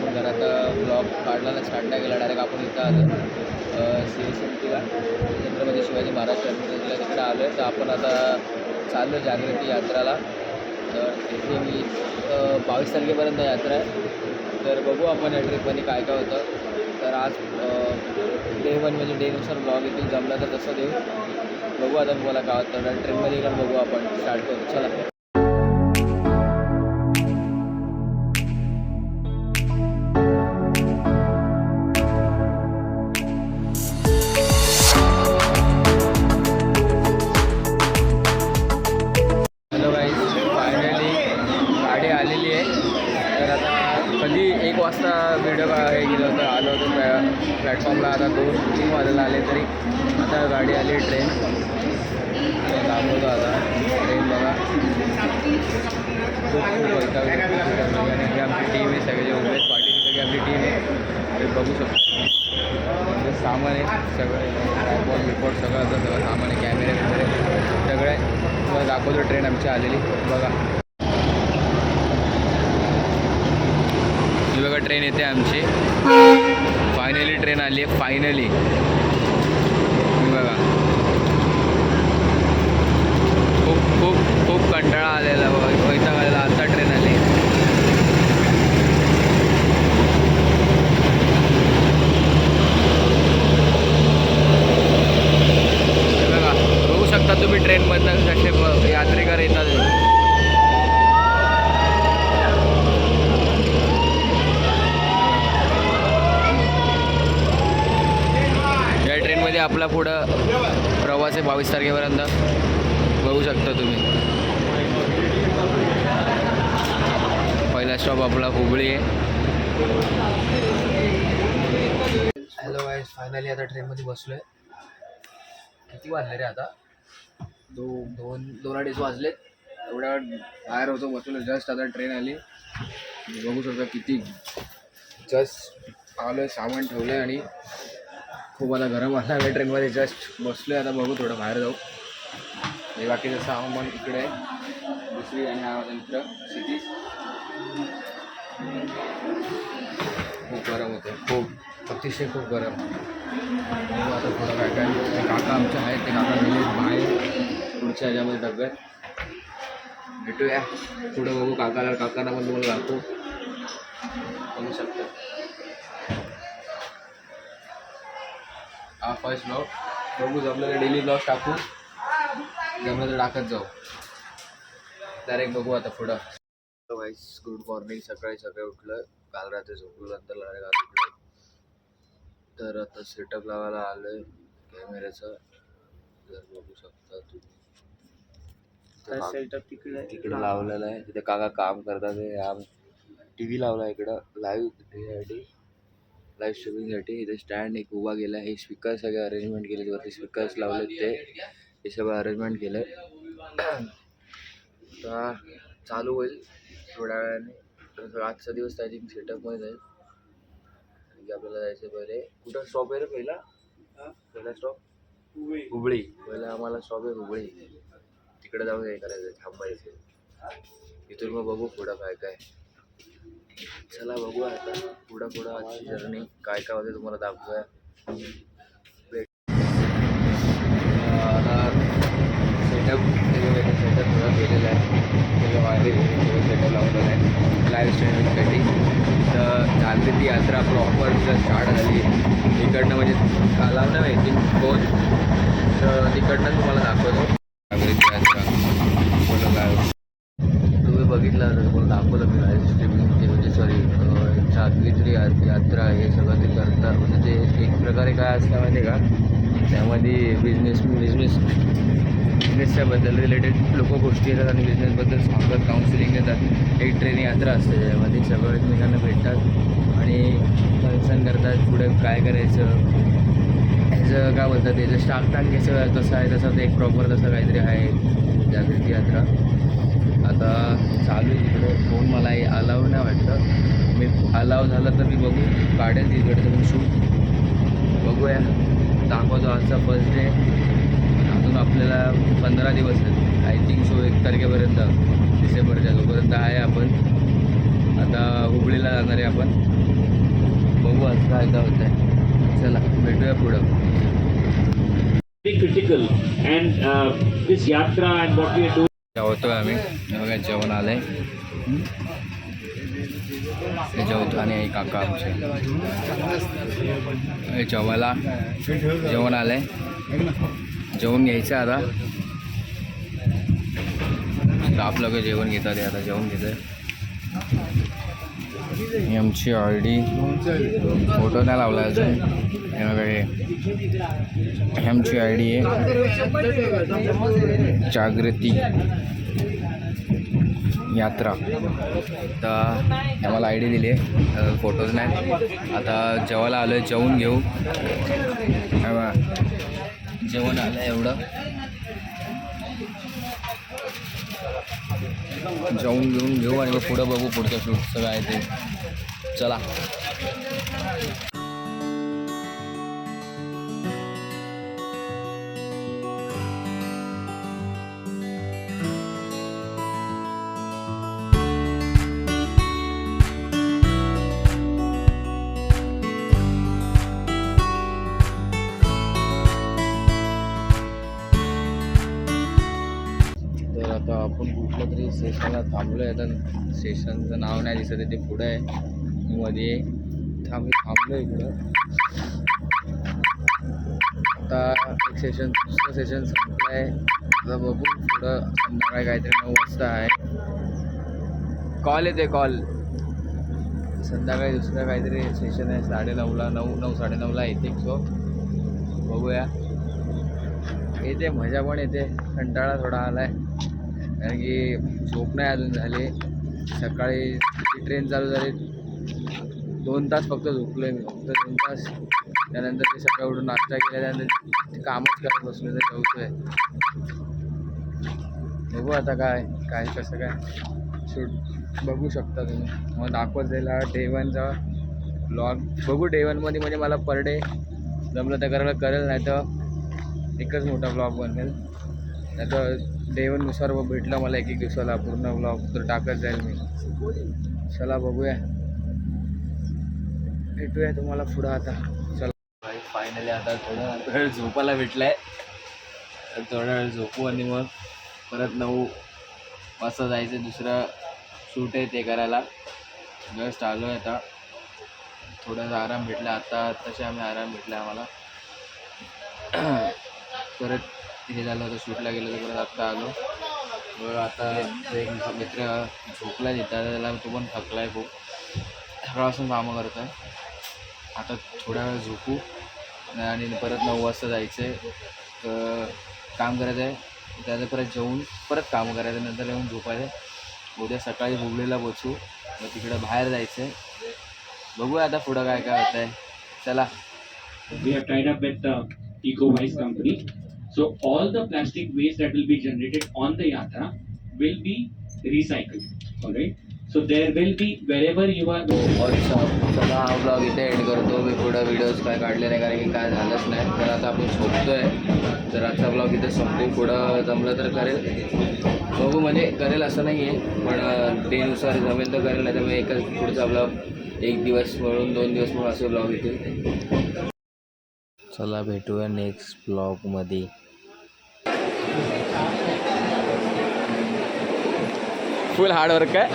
आपण घरात ब्लॉग काढला स्टार्ट नाही केला, डायरेक्ट आपण इथं आलो CSMTला छत्रपती शिवाजी महाराज टर्मिनलला तिकडे आलो आहे. तर आपण आता चाललो जागृती यात्राला. तर तिथे मी 22 तारखेपर्यंत यात्रा आहे. तर बघू आपण या ट्रिपमध्ये काय काय होतं. तर आज डे 1 म्हणजे डेनुसार ब्लॉग येतील, जमला तर तसं देऊ. बघू आता तुम्हाला काय होतं. ट्रेनमध्ये गेलं बघू आपण, स्टार्ट करू चला. हॅलो गाईज, फायनली गाडी आलेली आहे. तर आता कधी 1 वाजता व्हिडिओ हे गेलं होतं, आलं होतं प्लॅटफॉर्मला. आता 2-3 वाजायला आले तरी आता गाडी आली ट्रेन. दाखवतो आता ट्रेन बघा. खूप वैताग आणि ही आमची टीम आहे, सगळे जे उभे आहेत पाठीची सगळी आपली टीम आहे. ते बघू शकतो. म्हणजे सामान आहे सगळं, ट्रायपॉड बिपॉड सगळं असं सगळं सामान आहे, कॅमेरे वगैरे सगळं आहे. तुम्हाला दाखवतो ट्रेन आमची आलेली बघा. ही बघा ट्रेन येते आमची. फायनली ट्रेन आली आहे, फायनली. बघा खूप खूप खूप कंटाळा आलेला, वैताग आलेला. आता ट्रेन आली. बघा बघू शकता तुम्ही ट्रेनमधनं कसे यात्रेकर येतात. या ट्रेनमध्ये आपला पुढं प्रवास आहे 22 तारखेपर्यंत. बघू शकता तुम्ही. पहिला स्टॉप आपला हुबळी आहे. हॅलो गाईज, फायनली आता ट्रेनमध्ये बसलो आहे. किती वाजले रे आता? 2-2:30 वाजलेत. एवढ्या बाहेर होतो बसलो, जस्ट आता ट्रेन आली. बघू शकता किती जस्ट आलो आहे, सामान ठेवलं आहे आणि खूप आता गरम असं आहे. ट्रेनमध्ये जस्ट बसलो आहे. आता बघू थोडं बाहेर जाऊ. हे बाकीचं सामान इकडे आहे दुसरी, आणि हा माझा मित्र क्षितिज. खूप गरम होते, खूप अतिशय खूप गरम. आता थोडं काय काय काका आमचे आहेत, ते काका गेले बाहेर पुढच्या ह्याच्यामध्ये डब्यात. भेटूया पुढं बघू काकांना पण तुम्हाला दाखवू. बघू शकता हा फर्स्ट ब्लॉग. बघू जमलं डेली ब्लॉग टाकू, जमलं तर टाकत जाऊ डायरेक्ट. बघू आता पुढं. वाईस गुड मॉर्निंग. सकाळी उठलं, काल रात्री झोपलं, नंतर डायरेक्ट उठलं. तर आता सेटअप लावायला आलं आहे कॅमेऱ्याचं. जर बघू शकता तुम्ही सेटअप तिकडे लावलेलं आहे. तिथे काका काम करतात. टी व्ही लावला आहे इकडं लाईव्ह स्ट्रीमिंगसाठी. इथे स्टँड एक उभा गेला आहे. हे स्पीकर सगळे अरेंजमेंट केले, वरती स्पीकर्स लावले ते सगळं अरेंजमेंट केलं आहे. तर चालू होईल थोड्या वेळाने. तर आजचा दिवस आय थिंक सेटअपमध्ये जाईल. की आपल्याला जायचं पहिले कुठं स्टॉप आहे रे पहिला स्टॉप हुबळी. पहिला आम्हाला स्टॉप आहे हुबळी. तिकडे जाऊन हे करायचं, थांबायचं. इथून मग बघू पुढं काय काय. चला बघू आता पुढं आजची जर्नी काय काय होते तुम्हाला दाखवूया. आता सेटअप थोडं केलेलं आहे. त्याच्या बाहेर सेटअप लावलेलं आहे लाईव्ह स्ट्रीमिंगसाठी. तर जागृती यात्रा प्रॉपर स्टार्ट झाली. इकडनं म्हणजे लावणं माहिती कोण, तर तिकडनं तुम्हाला दाखवतो जागृती यात्रा. बोला काय तुम्ही बघितलं तर तुम्हाला दाखवलं मी लाईव्ह स्ट्रीमिंग. म्हणजे जागृती यात्रा हे सगळं ते करतात. म्हणजे ते एक प्रकारे काय असतं माहिती आहे का, त्यामध्ये बिझनेसच्या बद्दल रिलेटेड लोक गोष्टी येतात आणि बिझनेसबद्दल सांगतात, काउन्सिलिंग देतात. एक ट्रेन यात्रा असते, त्यामध्ये सगळं एकमेकांना भेटतात आणि कन्सर्न करतात पुढे काय करायचं. ह्याचं काय बोलतात, त्याचं स्टार्क टँक कसं तसं आहे, तसं ते एक प्रॉपर तसं काहीतरी आहे जागृती यात्रा. आता चालू आहे तिकडे. फोन मला अलाव नाही वाटतं. मी अलाव झालं तर मी बघू काढेल तिकडचं पण शूट. बघूया, दाखवतो. आजचा फर्स्ट डे. अजून आपल्याला 15 दिवस आहेत आय थिंक सो. 1 तारखेपर्यंत डिसेंबरच्या, तोपर्यंत आहे. आपण आता हुबळीला जाणार आहे आपण. बघू आज काय काय होत आहे. चला भेटूया पुढं. critical and this yatra and what we are doing. जेवतोय आम्ही. बघा जेवण आलंय. हे जेवतो आणि आई काका आमचे जेवायला जेवण आलंय. जेवण घ्यायचं आता. स्टाफ लोक जेवण घेतात. आता जेवण घेत आहे. ही आमची ऑलरेडी फोटो नाही लावला अजून. हे बघा हे आमची आय डी आहे जागृती यात्रा. तर आम्हाला आय डी दिली आहे. फोटोज नाही. आता जेवायला आलो आहे. जेवून घेऊ. जेवण आलं आहे एवढं. जेवून घेऊन घेऊ आणि मग पुढं बघू पुढचं शूटचं काय ते. चला. तर आता आपण कुठल्या तरी स्टेशनला थांबलो आहे. आता स्टेशनचं नाव नाही दिसत आहे. ते पुढं आहे मध्ये. आम्ही थांबलो इकडं. आता एक सेशन दुसरं सेशन संपलं आहे. आता बघू पुढं संध्याकाळी काहीतरी 9 वाजता आहे. कॉल येते कॉल. संध्याकाळी दुसरं काहीतरी सेशन आहे 9:30ला. 9-9:30ला येते. सो बघूया. येते मजा पण येते. कंटाळा थोडा आला आहे कारण की झोप नाही अजून झाली. सकाळी ट्रेन चालू झाली 2 तास फक्त झोपलो आहे मी. फक्त 2 तास. त्यानंतर ते सकाळी उठून नाश्ता केला. त्यानंतर कामच करत बसलो. तर जेवतो आहे. बघू आता काय काय कसं काय शूट बघू शकता तुम्ही. मग दाखवत जाईल Day 1चा ब्लॉग. बघू Day 1मध्ये म्हणजे मला पर डे जमलं तर करायला करेल. नाही तर एकच मोठा ब्लॉग बनेल. नाही तर Day 1 नुसार भेटलं मला एक दिवसाला पूर्ण ब्लॉग तर टाकत जाईल मी. चला बघूया. भेटूया तुम्हाला पुढं आता. चला फायनली आता थोडा वेळ झोपायला भेटला आहे. तर थोडा वेळ झोपू आणि मग परत 9 वाजता जायचं. दुसरं शूट आहे ते करायला. जस्ट आलो आहे आता. थोडासा आराम भेटला आता. तसे आम्ही आराम भेटला आम्हाला. परत हे झालं होतं शूटला गेलो तर परत आत्ता आलो. व आता एक मित्र झोपला देतात. त्याला तो पण थकला आहे खूप. सकाळपासून कामं करत आहे. आता थोडा वेळ झोपू आणि परत 9 वाजता जायचं आहे. काम करायचं आहे. त्याचं परत जेवून परत काम करायचं. नंतर येऊन झोपायचं. उद्या सकाळी हुबळीला पोचू. मग तिकडं बाहेर जायचं आहे. बघूया आता पुढं काय काय होतं आहे. चला. We have tied up with the Eco-Wise company. So all the plastic waste that will be generated on the yatra will be recycled. All right. So there will be wherever you are. चला हा blog इथे end करतो. मी पुढं videos काय काढले नाही कारण की काय झालंच नाही. तर आता आपण झोपतो आहे. तर आजचा ब्लॉग इथे संपू. पुढं जमलं तर करेल. बघू म्हणजे करेल असं नाही आहे पण डेनुसार जमेल तर करेल. नाही तर मग एकच पुढचा ब्लॉग 1 दिवस म्हणून 2 दिवस म्हणून असे ब्लॉग येतील. चला भेटूया नेक्स्ट ब्लॉगमध्ये. फुल हार्डवर्क आहे.